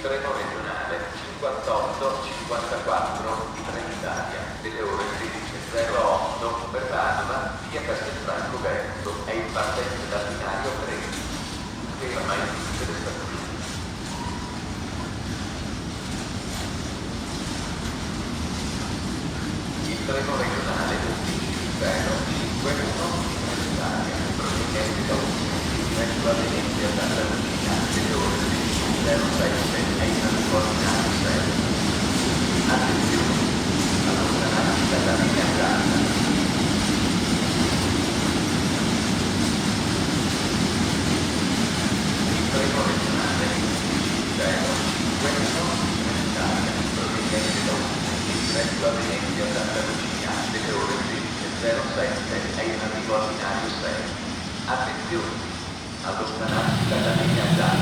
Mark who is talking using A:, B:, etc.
A: treno regionale 58-54 Trenitalia delle ore 16:08 per Padova, via Castelfranco Veneto, è in partenza dal binario 13. Ferma in tutte le stazioni. Il treno regionale 11-051 Trenitalia, proveniente da Udine, verso la Venezia e Santa Lucia, delle ore 16:07 è in arrivo a binario 6. Attenzione, allontanarsi dalla linea gialla. Il treno regionale 11-051 Trenitalia, proveniente da Udine, verso la Venezia e Santa Lucia, delle ore 16:07 è in arrivo a binario 6. Attenzione, allontanarsi dalla linea gialla.